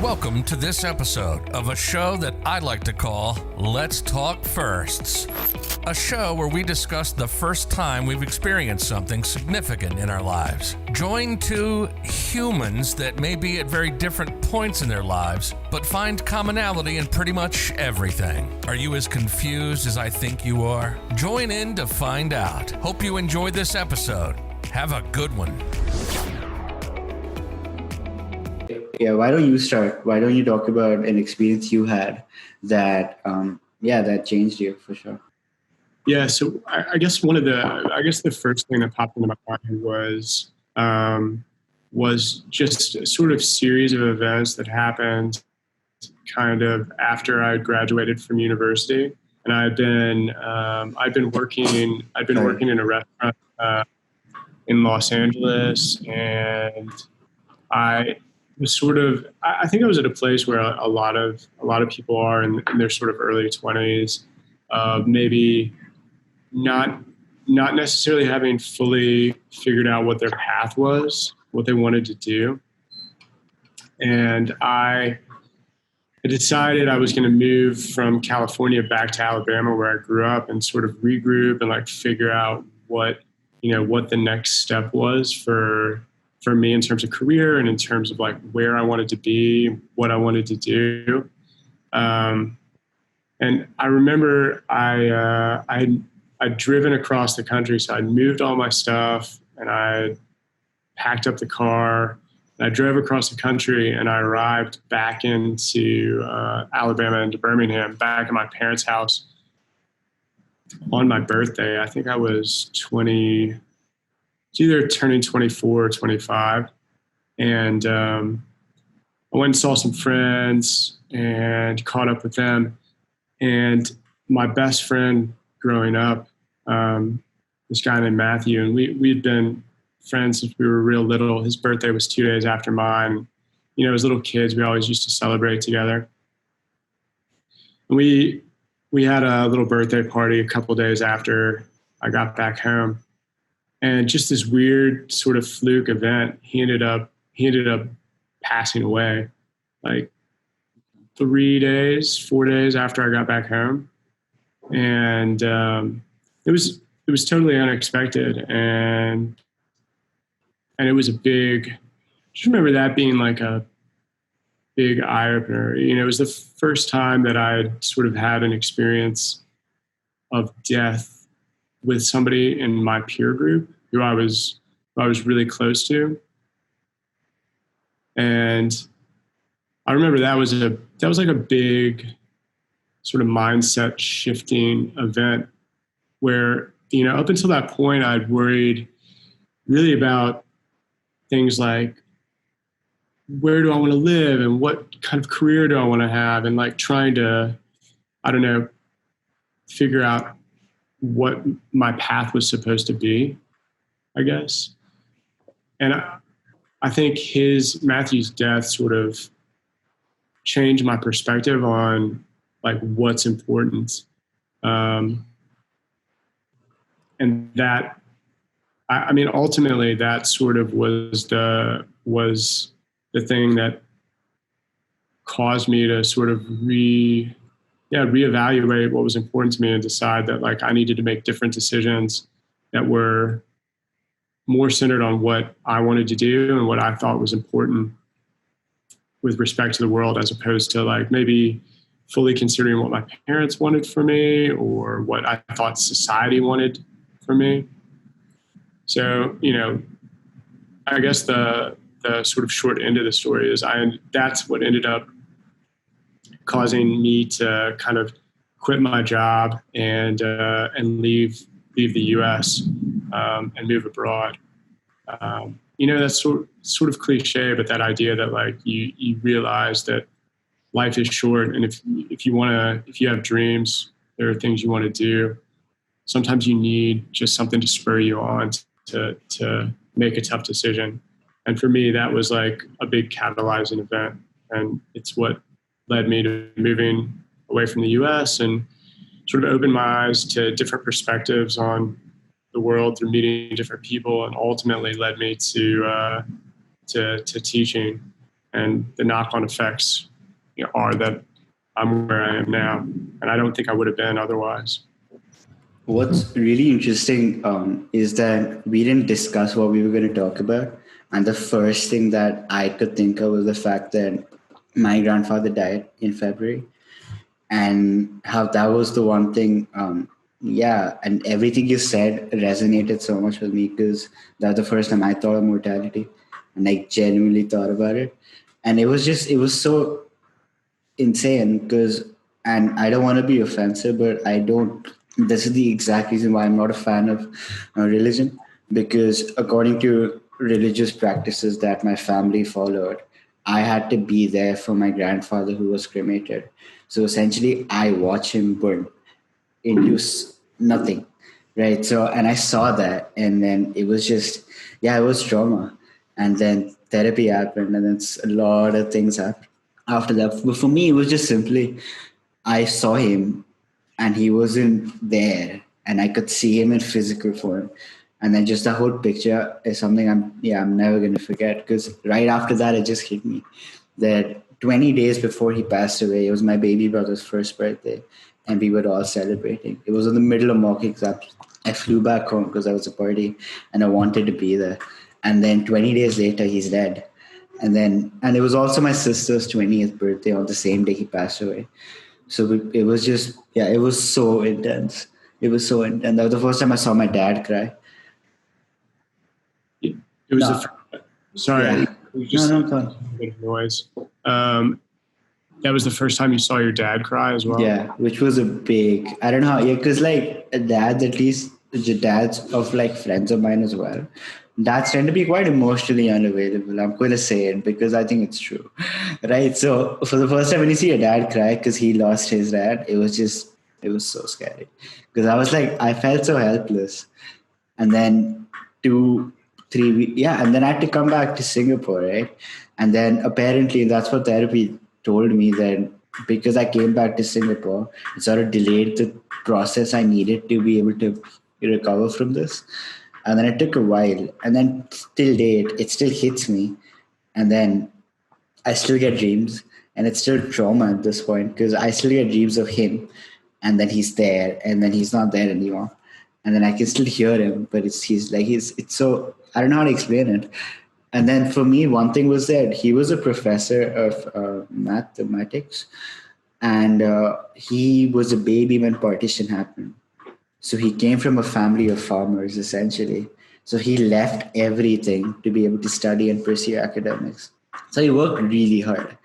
Welcome to this episode of a show that I like to call Let's Talk Firsts. A show where we discuss the first time we've experienced something significant in our lives. Join two humans that may be at very different points in their lives, but find commonality in pretty much everything. Are you as confused as I think you are? Join in to find out. Hope you enjoyed this episode. Have a good one. Yeah, why don't you start? Why don't you talk about an experience you had that, that changed you for sure? Yeah, so I guess the first thing that popped into my mind was just a sort of series of events that happened kind of after I graduated from university, and I'd been working in a restaurant in Los Angeles, and I think I was at a place where a lot of people are in their sort of early 20s, maybe not necessarily having fully figured out what their path was, what they wanted to do. And I decided I was going to move from California back to Alabama, where I grew up, and sort of regroup and like figure out what the next step was for me in terms of career and in terms of like where I wanted to be, what I wanted to do. And I remember I'd driven across the country. So I'd moved all my stuff and I packed up the car and I drove across the country, and I arrived back into Alabama, into Birmingham, back at my parents' house on my birthday. I think I was 20, either turning 24 or 25. And I went and saw some friends and caught up with them. And my best friend growing up, this guy named Matthew, and we'd been friends since we were real little. His birthday was 2 days after mine. You know, as little kids, we always used to celebrate together. And we had a little birthday party a couple of days after I got back home. And just this weird sort of fluke event, he ended up passing away like 4 days after I got back home. And it was totally unexpected, and it was just remember that being like a big eye opener. You know, it was the first time that I'd sort of had an experience of death with somebody in my peer group who I was really close to. And I remember that was like a big sort of mindset shifting event where, you know, up until that point, I'd worried really about things like, where do I want to live and what kind of career do I want to have, and like trying to, I don't know, figure out what my path was supposed to be, I guess. And I think Matthew's death sort of changed my perspective on like what's important. And that, I mean, ultimately that sort of was the thing that caused me to sort of reevaluate what was important to me and decide that like I needed to make different decisions that were more centered on what I wanted to do and what I thought was important with respect to the world, as opposed to like maybe fully considering what my parents wanted for me or what I thought society wanted for me. So, you know, I guess the sort of short end of the story is that's what ended up causing me to kind of quit my job and leave the U.S. And move abroad. You know, that's sort of cliche, but that idea that like you realize that life is short, and if you have dreams, there are things you want to do. Sometimes you need just something to spur you on to make a tough decision. And for me, that was like a big catalyzing event, and it's what led me to moving away from the U.S. and sort of opened my eyes to different perspectives on the world through meeting different people, and ultimately led me to teaching. and the knock-on effects, are that I'm where I am now, and I don't think I would have been otherwise. What's really interesting is that we didn't discuss what we were going to talk about. And the first thing that I could think of was the fact that my grandfather died in February, and how that was the one thing. Yeah, and everything you said resonated so much with me because that was the first time I thought of mortality and I genuinely thought about it. And it was so insane because, and I don't want to be offensive, but I don't, this is the exact reason why I'm not a fan of religion, because according to religious practices that my family followed, I had to be there for my grandfather who was cremated. So essentially I watch him burn into nothing, right? So, and I saw that, and then it was just, yeah, it was trauma. And then therapy happened, and then a lot of things happened after that. But for me, it was just simply I saw him, and he wasn't there, and I could see him in physical form. And then just the whole picture is something I'm never gonna forget, because right after that it just hit me that 20 days before he passed away, it was my baby brother's first birthday, and we were all celebrating. It was in the middle of mock exams. I flew back home because I was a party and I wanted to be there. And then 20 days later, he's dead. And it was also my sister's 20th birthday on the same day he passed away. So it was just, yeah, it was so intense. It was so intense. That was the first time I saw my dad cry. It was No. sorry, Yeah. it was just No, go on. a bit of noise. That was the first time you saw your dad cry as well? Yeah, which was a big, I don't know how, yeah, because like dads, at least the dads of like friends of mine as well, dads tend to be quite emotionally unavailable. I'm going to say it because I think it's true, right? So for the first time when you see a dad cry because he lost his dad, it was so scary because I was like, I felt so helpless. And then 2 3 weeks, yeah, and then I had to come back to Singapore, right? And then apparently that's what therapy told me, that because I came back to Singapore, it sort of delayed the process I needed to be able to recover from this. And then it took a while, and then till date it still hits me. And then I still get dreams, and it's still trauma at this point because I still get dreams of him, and then he's there, and then he's not there anymore, and then I can still hear him, but he's it's so, I don't know how to explain it. And then for me, one thing was that he was a professor of mathematics, and he was a baby when partition happened. So he came from a family of farmers, essentially. So he left everything to be able to study and pursue academics. So he worked really hard.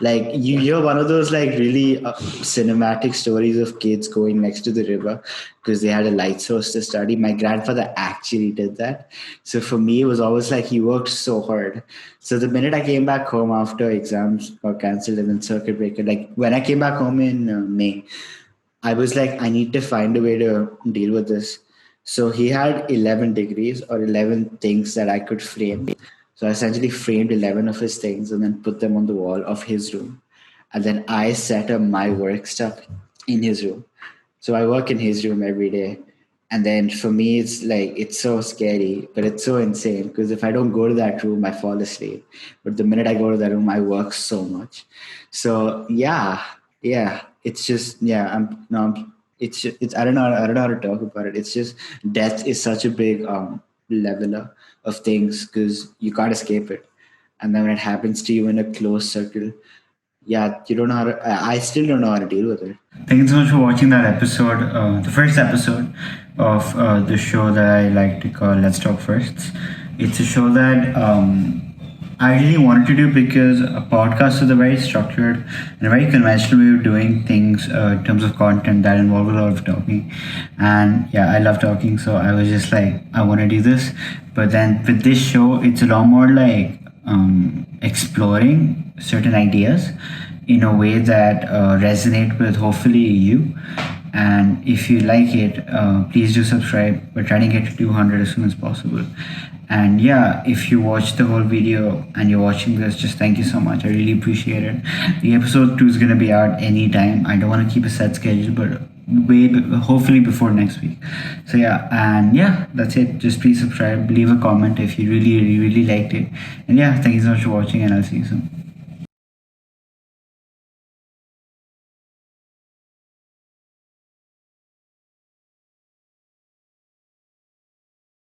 Like you hear one of those like really cinematic stories of kids going next to the river because they had a light source to study. My grandfather actually did that. So for me, it was always like he worked so hard. So the minute I came back home after exams got cancelled and then circuit breaker, like when I came back home in May, I was like, I need to find a way to deal with this. So he had 11 degrees or 11 things that I could frame. So I essentially framed 11 of his things and then put them on the wall of his room. And then I set up my work stuff in his room. So I work in his room every day. And then for me, it's like, it's so scary, but it's so insane because if I don't go to that room, I fall asleep. But the minute I go to that room, I work so much. So yeah, it's just, yeah, it's, I don't know how to talk about it. It's just, death is such a big leveler of things because you can't escape it. And then when it happens to you in a close circle, yeah, you don't know how to, I still don't know how to deal with it. Thank you so much for watching that episode, the first episode of the show that I like to call Let's Talk Firsts. It's a show that I really wanted to do because a podcast is a very structured and a very conventional way of doing things in terms of content that involve a lot of talking. And yeah, I love talking, so I was just like, I want to do this. But then with this show, it's a lot more like exploring certain ideas in a way that resonate with hopefully you. And if you like it, please do subscribe. We're trying to get to 200 as soon as possible. And yeah, if you watch the whole video and you're watching this, just thank you so much. I really appreciate it. The episode 2 is going to be out anytime. I don't want to keep a set schedule, but hopefully before next week. So yeah, and yeah, that's it. Just please subscribe, leave a comment if you really, really, really liked it. And yeah, thank you so much for watching, and I'll see you soon.